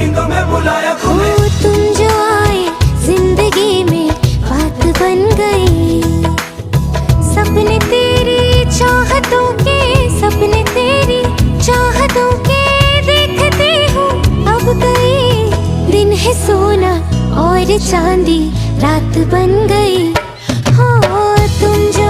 नींदों में बुलाया तुम्हें। हो तुम जो आए जिंदगी में बात बन गई। सपने तेरी चाहतों के, सपने तेरी चाहतों के देखते हो अब गई। दिन है सोना और चांदी रात बन गई। हो तुम जो